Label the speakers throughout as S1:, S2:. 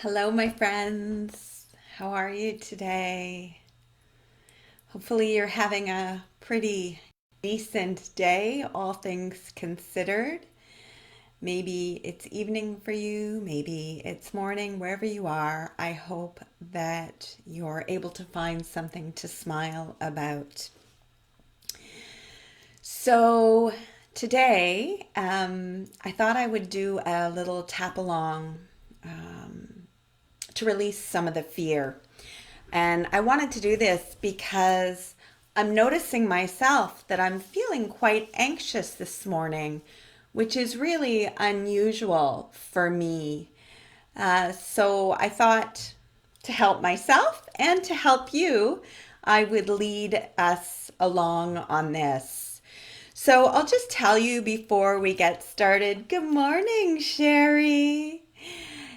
S1: Hello, my friends. How are you today? Hopefully, you're having a pretty decent day, all things considered. Maybe it's evening for you, maybe it's morning, wherever you are. I hope that you're able to find something to smile about. So, today, I thought I would do a little tap along to release some of the fear. And I wanted to do this because I'm noticing myself that I'm feeling quite anxious this morning, which is really unusual for me. So I thought to help myself and to help you, I would lead us along on this. So I'll just tell you before we get started. Good morning, Sherry.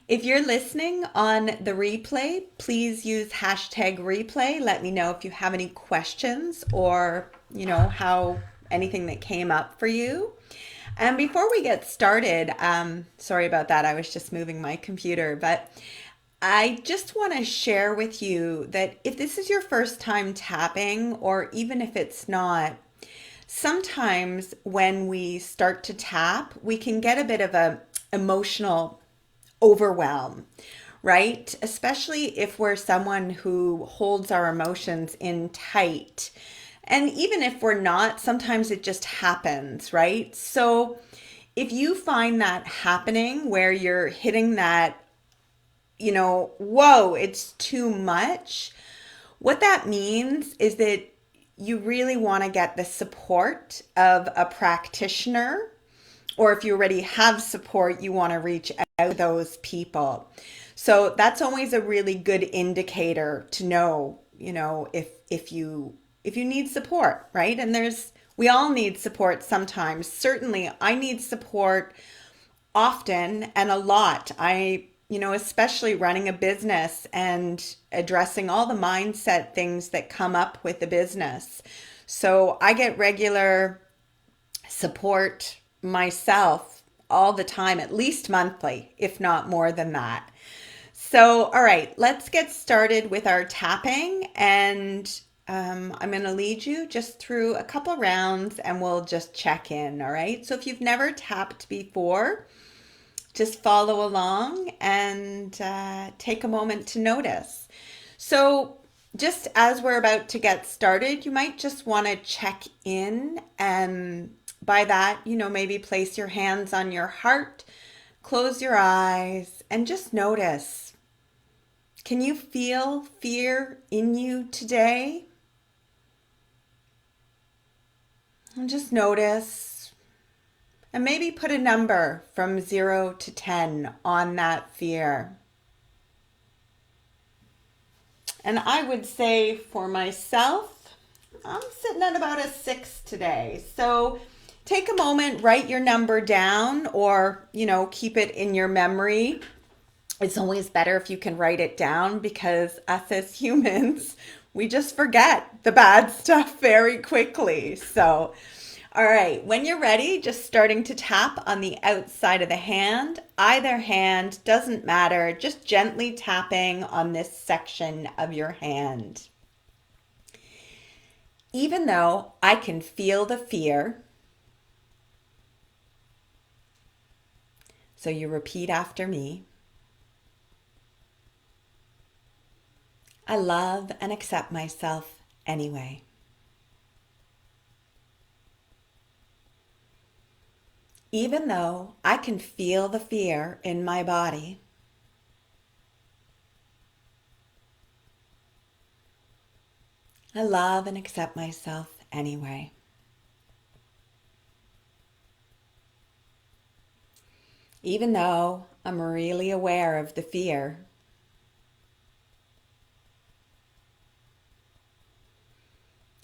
S1: If you're listening on the replay, please use hashtag replay. Let me know if you have any questions or, how anything that came up for you. And before we get started, sorry about that. I was just moving my computer, but I just want to share with you that if this is your first time tapping, or even if it's not, sometimes when we start to tap, we can get a bit of a emotional overwhelm, right? Especially if we're someone who holds our emotions in tight. And even if we're not, sometimes it just happens, right? So if you find that happening where you're hitting that, whoa, it's too much, what that means is that you really want to get the support of a practitioner, or if you already have support, you want to reach out to those people. So that's always a really good indicator to know, if you need support, right? And we all need support sometimes. Certainly I need support often and a lot. Especially running a business and addressing all the mindset things that come up with the business. So I get regular support myself all the time, at least monthly, if not more than that. So, all right, let's get started with our tapping. And I'm going to lead you just through a couple rounds and we'll just check in. All right. So, if you've never tapped before, just follow along and take a moment to notice. So, just as we're about to get started, you might just want to check in. And by that, maybe place your hands on your heart, close your eyes, and just notice. Can you feel fear in you today? And just notice. And maybe put a number from 0 to 10 on that fear. And I would say for myself, I'm sitting at about a 6 today. So take a moment, write your number down, or, keep it in your memory. It's always better if you can write it down, because us as humans, we just forget the bad stuff very quickly. So, all right, when you're ready, just starting to tap on the outside of the hand. Either hand, doesn't matter, just gently tapping on this section of your hand. Even though I can feel the fear, so you repeat after me. I love and accept myself anyway. Even though I can feel the fear in my body, I love and accept myself anyway. Even though I'm really aware of the fear,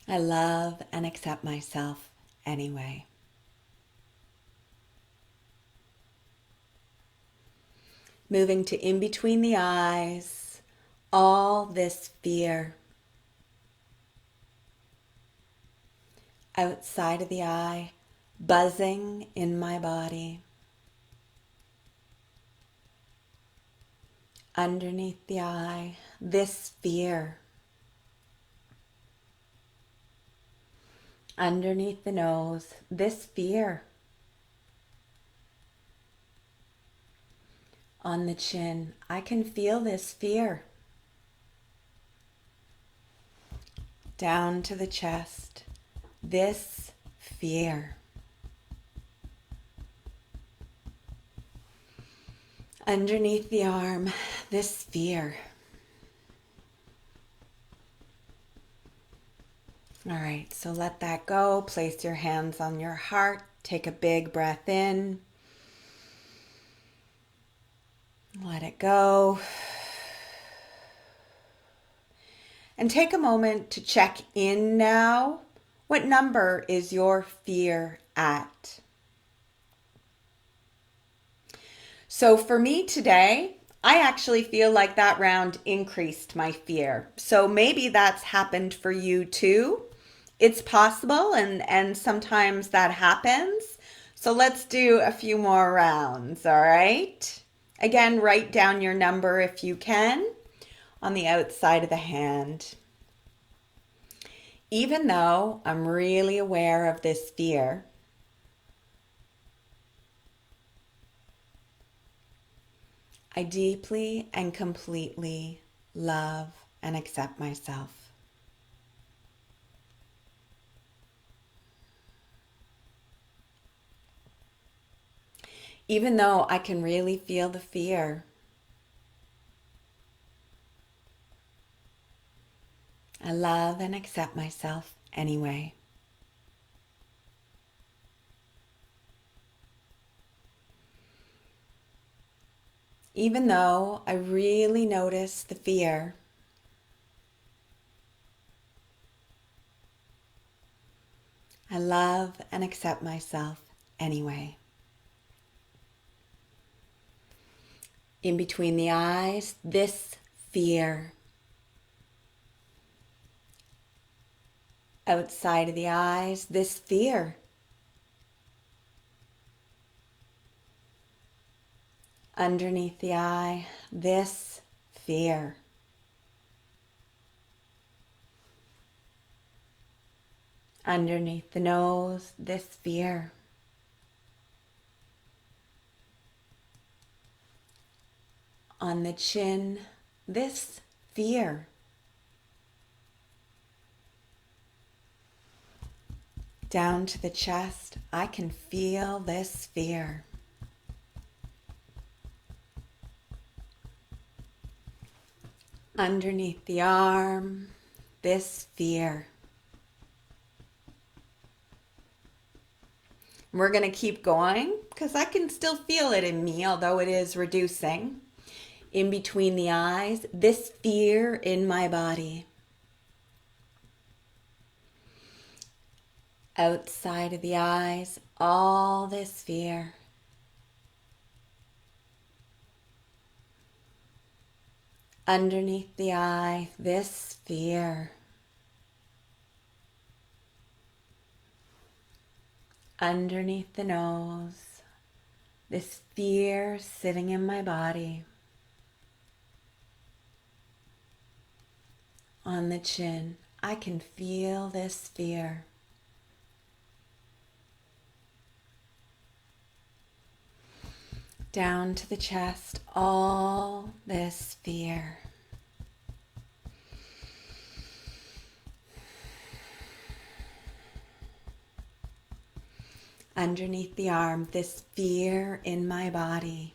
S1: I love and accept myself anyway. Moving to in between the eyes, all this fear. Outside of the eye, buzzing in my body. Underneath the eye, this fear. Underneath the nose, this fear. On the chin, I can feel this fear. Down to the chest, this fear. Underneath the arm, this fear. All right, so let that go. Place your hands on your heart. Take a big breath in. Let it go. And take a moment to check in now. What number is your fear at? So for me today, I actually feel like that round increased my fear. So maybe that's happened for you too. It's possible, and sometimes that happens. So let's do a few more rounds, all right? Again, write down your number if you can on the outside of the hand. Even though I'm really aware of this fear, I deeply and completely love and accept myself. Even though I can really feel the fear, I love and accept myself anyway. Even though I really notice the fear, I love and accept myself anyway. In between the eyes, this fear. Outside of the eyes, this fear. Underneath the eye, this fear. Underneath the nose, this fear. On the chin, this fear. Down to the chest, I can feel this fear. Underneath the arm, this fear. We're going to keep going because I can still feel it in me, although it is reducing. In between the eyes, this fear in my body. Outside of the eyes, all this fear. Underneath the eye, this fear. Underneath the nose, this fear sitting in my body. On the chin, I can feel this fear. Down to the chest, all this fear. Underneath the arm, this fear in my body.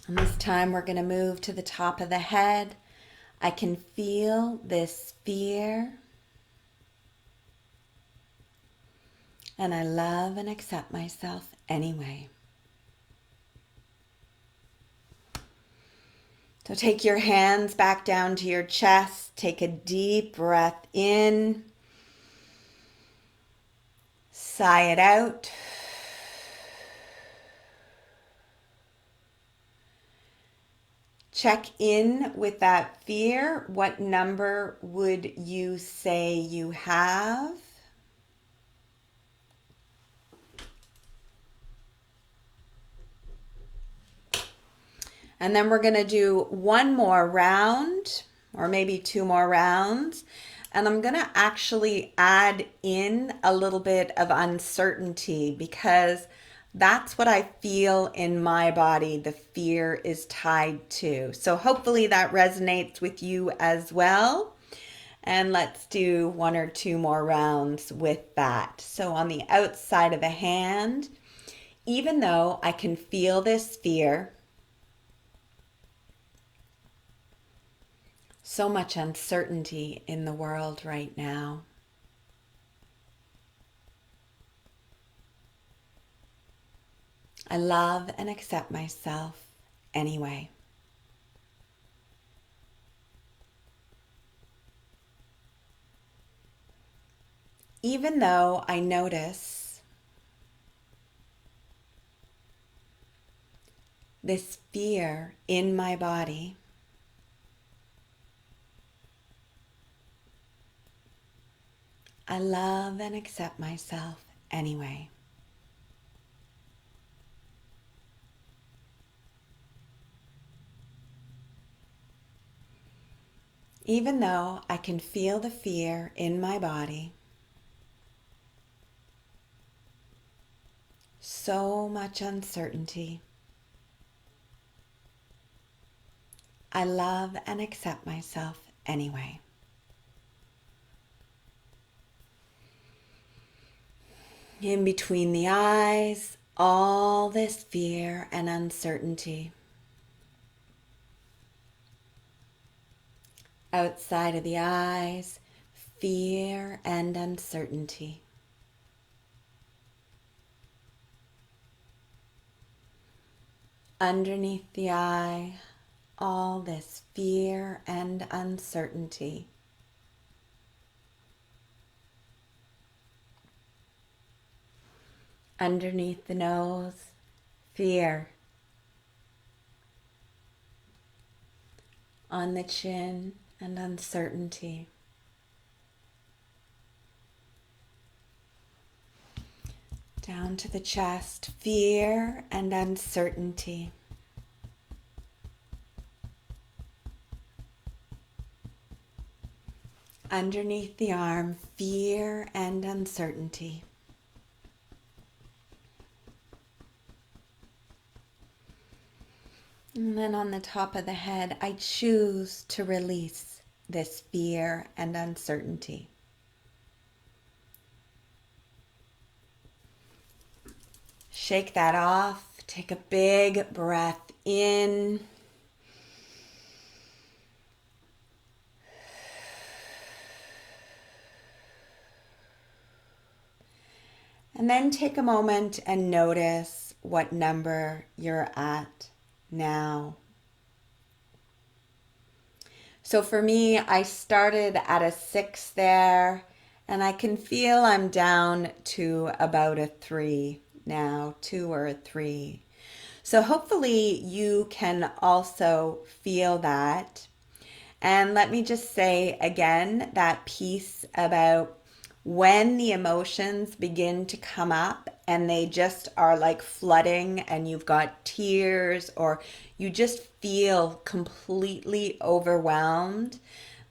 S1: And this time we're going to move to the top of the head. I can feel this fear. And I love and accept myself anyway. So take your hands back down to your chest. Take a deep breath in. Sigh it out. Check in with that fear. What number would you say you have? And then we're going to do one more round or maybe two more rounds. And I'm going to actually add in a little bit of uncertainty because that's what I feel in my body the fear is tied to. So hopefully that resonates with you as well. And let's do one or two more rounds with that. So on the outside of the hand, even though I can feel this fear, so much uncertainty in the world right now. I love and accept myself anyway. Even though I notice this fear in my body, I love and accept myself anyway. Even though I can feel the fear in my body, so much uncertainty, I love and accept myself anyway. In between the eyes, all this fear and uncertainty. Outside of the eyes, fear and uncertainty. Underneath the eye, all this fear and uncertainty. Underneath the nose, fear. On the chin and uncertainty. Down to the chest, fear and uncertainty. Underneath the arm, fear and uncertainty. And then on the top of the head, I choose to release this fear and uncertainty. Shake that off. Take a big breath in. And then take a moment and notice what number you're at now. So for me, I started at a 6 there, and I can feel I'm down to about a 3 now, 2 or a 3. So hopefully you can also feel that. And let me just say again that piece about when the emotions begin to come up and they just are like flooding and you've got tears or you just feel completely overwhelmed,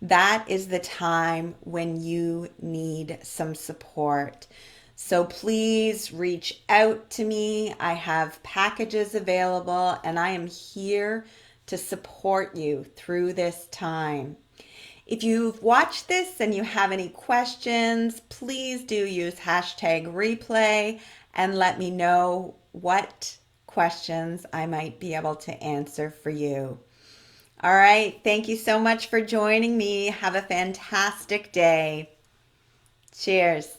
S1: that is the time when you need some support. So please reach out to me. I have packages available and I am here to support you through this time. If you've watched this and you have any questions, please do use #replay and let me know what questions I might be able to answer for you. All right, thank you so much for joining me. Have a fantastic day. Cheers.